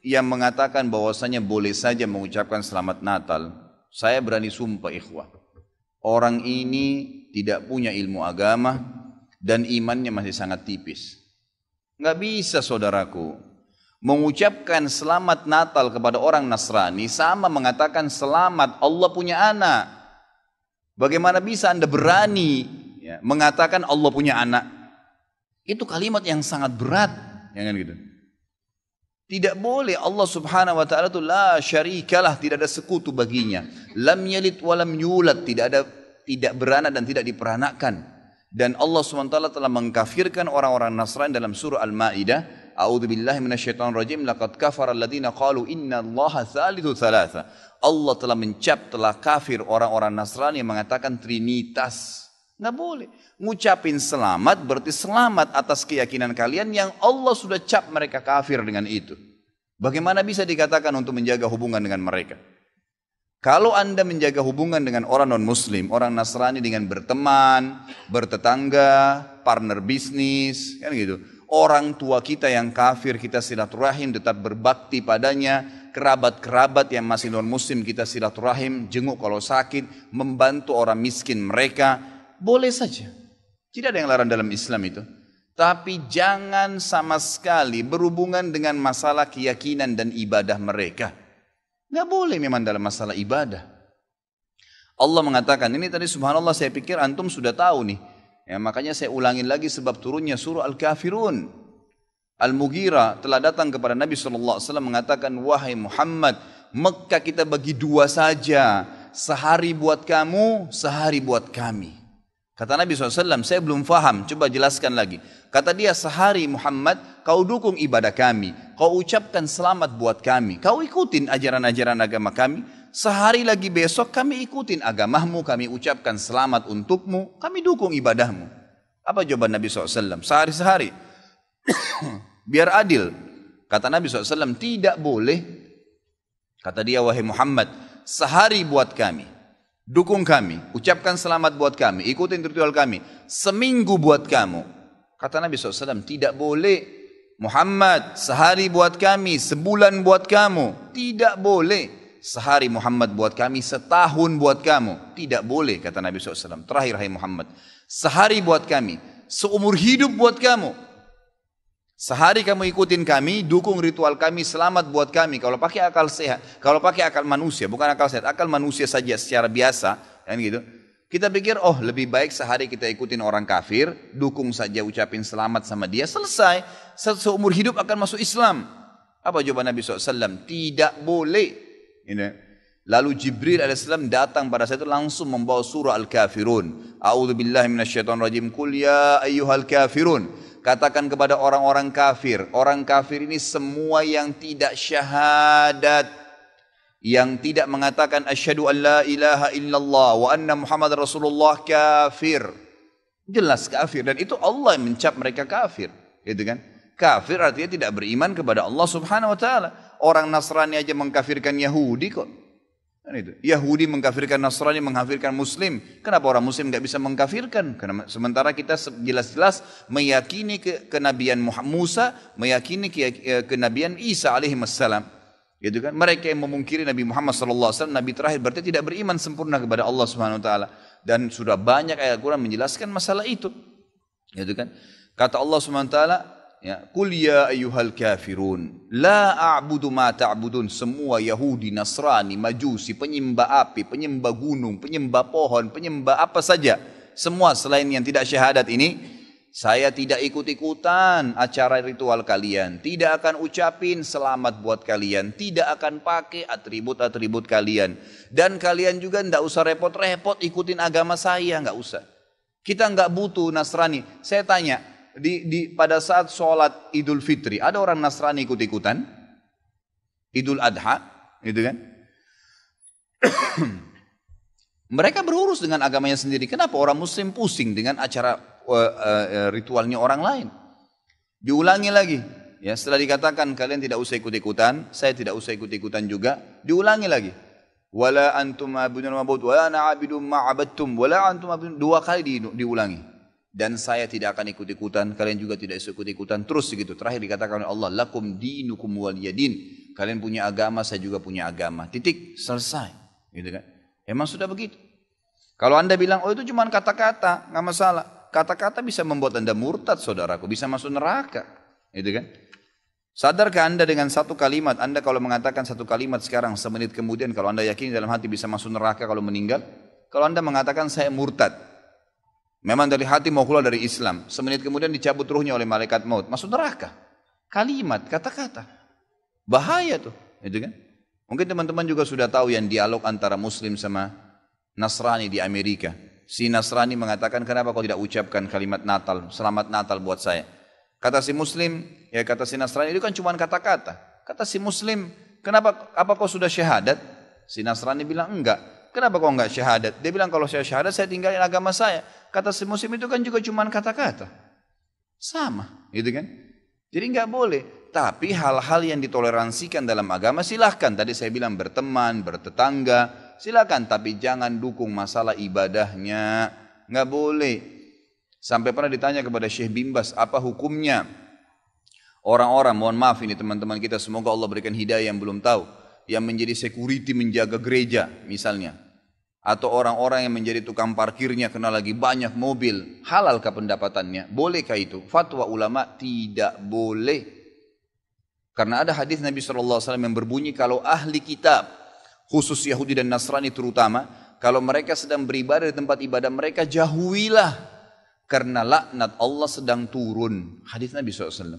yang mengatakan bahwasanya boleh saja mengucapkan selamat Natal, saya berani sumpah ikhwah, orang ini tidak punya ilmu agama dan imannya masih sangat tipis. Nggak bisa saudaraku, mengucapkan selamat Natal kepada orang Nasrani sama mengatakan selamat Allah punya anak. Bagaimana bisa Anda berani mengatakan Allah punya anak? Itu kalimat yang sangat berat, ya kan gitu. Tidak boleh. Allah subhanahu wa ta'ala itu la syarikalah, tidak ada sekutu baginya. Lam yalid wa lam yulad, tidak beranak dan tidak diperanakkan. Dan Allah subhanahu wa ta'ala telah mengkafirkan orang-orang Nasrani dalam surah Al-Ma'idah. A'udzubillahi minasyaitonir rajim. Laqad kafara alladziina qalu innallaha tsalitsu tsalatsa. Allah telah kafir orang-orang Nasrani yang mengatakan trinitas. Nggak boleh. Ngucapin selamat berarti selamat atas keyakinan kalian yang Allah sudah cap mereka kafir dengan itu. Bagaimana bisa dikatakan untuk menjaga hubungan dengan mereka? Kalau Anda menjaga hubungan dengan orang non-muslim, orang Nasrani dengan berteman, bertetangga, partner bisnis, kan gitu. Orang tua kita yang kafir kita silaturahim, tetap berbakti padanya. Kerabat-kerabat yang masih non-muslim kita silaturahim, jenguk kalau sakit, membantu orang miskin mereka. Boleh saja, tidak ada yang larang dalam Islam itu. Tapi jangan sama sekali berhubungan dengan masalah keyakinan dan ibadah mereka. Nggak boleh memang dalam masalah ibadah. Allah mengatakan, ini tadi subhanallah saya pikir antum sudah tahu nih. Ya, makanya saya ulangin lagi sebab turunnya surah Al-Kafirun. Al-Mughirah telah datang kepada Nabi SAW mengatakan, wahai Muhammad, Mekah kita bagi dua saja. Sehari buat kamu, sehari buat kami. Kata Nabi SAW, saya belum faham, coba jelaskan lagi. Kata dia, sehari Muhammad, kau dukung ibadah kami. Kau ucapkan selamat buat kami. Kau ikutin ajaran-ajaran agama kami. Sehari lagi besok kami ikutin agamamu, kami ucapkan selamat untukmu. Kami dukung ibadahmu. Apa jawaban Nabi SAW? Sehari-sehari. Biar adil. Kata Nabi SAW, tidak boleh. Kata dia, wahai Muhammad, sehari buat kami. Dukung kami, ucapkan selamat buat kami, ikutin ritual kami. Seminggu buat kamu. Kata Nabi SAW, tidak boleh. Muhammad, sehari buat kami, sebulan buat kamu. Tidak boleh. Sehari Muhammad buat kami, setahun buat kamu. Tidak boleh, kata Nabi SAW. Terakhir, hai Muhammad, sehari buat kami, seumur hidup buat kamu. Sehari kamu ikutin kami, dukung ritual kami, selamat buat kami. Kalau pakai akal sehat, kalau pakai akal manusia, bukan akal sehat, akal manusia saja secara biasa, kan gitu. Kita pikir, oh lebih baik sehari kita ikutin orang kafir, dukung saja, ucapin selamat sama dia, selesai. Seumur hidup akan masuk Islam. Apa jawaban Nabi SAW? Tidak boleh. Lalu Jibril AS datang pada saat itu langsung membawa surah Al-Kafirun. A'udzubillahi minasyaitonir rajim. Qul ya ayyuhal kafirun. Katakan kepada orang-orang kafir. Orang kafir ini semua yang tidak syahadat. Yang tidak mengatakan asyhadu an la ilaha illallah wa anna Muhammad Rasulullah kafir. Jelas kafir. Dan itu Allah yang mencap mereka kafir. Gitu kan? Kafir artinya tidak beriman kepada Allah subhanahu wa ta'ala. Orang Nasrani aja mengkafirkan Yahudi kok. Itu. Yahudi mengkafirkan Nasrani, mengkafirkan Muslim. Kenapa orang Muslim nggak bisa mengkafirkan? Karena sementara kita jelas-jelas meyakini kenabian Musa, meyakini kenabian Isa alaihissalam. Gitu kan? Mereka yang memungkiri Nabi Muhammad SAW, Nabi terakhir, berarti tidak beriman sempurna kepada Allah Subhanahu Wa Taala. Dan sudah banyak ayat Al-Quran menjelaskan masalah itu. Gitu kan? Kata Allah Subhanahu Wa Taala, ya, Qul ya ayyuhal kafirun la a'budu ma ta'budun. Semua Yahudi, Nasrani, Majusi, penyembah api, penyembah gunung, penyembah pohon, penyembah apa saja, semua selain yang tidak syahadat ini, saya tidak ikut-ikutan acara ritual kalian, tidak akan ucapin selamat buat kalian, tidak akan pakai atribut-atribut kalian, dan kalian juga tidak usah repot-repot ikutin agama saya, nggak usah. Kita nggak butuh Nasrani. Saya tanya, pada saat sholat Idul Fitri ada orang Nasrani ikut-ikutan, Idul Adha, gitu kan? Mereka berurus dengan agamanya sendiri. Kenapa orang Muslim pusing dengan acara ritualnya orang lain? Diulangi lagi, ya, setelah dikatakan kalian tidak usah ikut-ikutan, saya tidak usah ikut-ikutan juga, diulangi lagi. Wala antum ma'budun ma'bud, wala ana 'abidun ma'abadtum, wala antum ma'budun, dua kali diulangi. dan saya tidak akan ikut-ikutan, kalian juga tidak ikut-ikutan, terus begitu. Terakhir dikatakan oleh Allah, lakum dinukum waliyadin, kalian punya agama, saya juga punya agama, titik, selesai, gitu kan. Emang sudah begitu. Kalau anda bilang, oh itu cuma kata-kata, nggak masalah. Kata-kata bisa membuat anda murtad, saudaraku, bisa masuk neraka, gitu kan. Sadarkah anda dengan satu kalimat, anda kalau mengatakan satu kalimat sekarang, semenit kemudian kalau anda yakin dalam hati bisa masuk neraka kalau meninggal, kalau anda mengatakan saya murtad, memang dari hati mau keluar dari Islam, semenit kemudian dicabut ruhnya oleh malaikat maut, masuk neraka. Kalimat, kata-kata, bahaya tuh, gitu kan. Mungkin teman-teman juga sudah tahu yang dialog antara Muslim sama Nasrani di Amerika. Si Nasrani mengatakan, kenapa kau tidak ucapkan kalimat Natal, selamat Natal buat saya. Kata si Muslim, ya kata si Nasrani, itu kan cuma kata-kata. Kata si Muslim, kenapa, apa kau sudah syahadat? Si Nasrani bilang, enggak. Kenapa kau enggak syahadat? Dia bilang, kalau saya syahadat, saya tinggalin agama saya. Kata si Muslim, itu kan juga cuma kata-kata. Sama, gitu kan? Jadi enggak boleh. Tapi hal-hal yang ditoleransikan dalam agama silahkan. Tadi saya bilang berteman, bertetangga, silahkan. Tapi jangan dukung masalah ibadahnya. Enggak boleh. Sampai pernah ditanya kepada Syekh Bimbas, apa hukumnya orang-orang, mohon maaf ini teman-teman kita, semoga Allah berikan hidayah yang belum tahu, yang menjadi security menjaga gereja misalnya, atau orang-orang yang menjadi tukang parkirnya karena lagi banyak mobil, halalkah pendapatannya? Bolehkah itu? Fatwa ulama tidak boleh. Karena ada hadis Nabi SAW yang berbunyi, kalau ahli kitab, khusus Yahudi dan Nasrani terutama, kalau mereka sedang beribadah di tempat ibadah mereka, jauhilah. Karena laknat Allah sedang turun. Hadis Nabi SAW.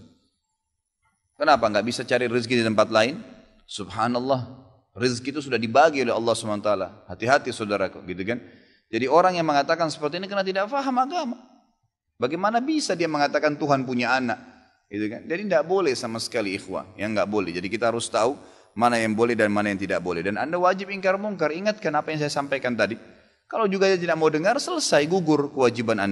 Kenapa nggak bisa cari rezeki di tempat lain? Subhanallah. Rezeki itu sudah dibagi oleh Allah SWT. Hati-hati saudaraku, gitu kan? Jadi orang yang mengatakan seperti ini karena tidak faham agama. Bagaimana bisa dia mengatakan Tuhan punya anak? Gitu kan? Jadi tidak boleh sama sekali ikhwah. Yang nggak boleh. Jadi kita harus tahu mana yang boleh dan mana yang tidak boleh. Dan anda wajib ingkar mungkar. Ingatkan apa yang saya sampaikan tadi. Kalau juga dia tidak mau dengar, selesai, gugur kewajiban anda.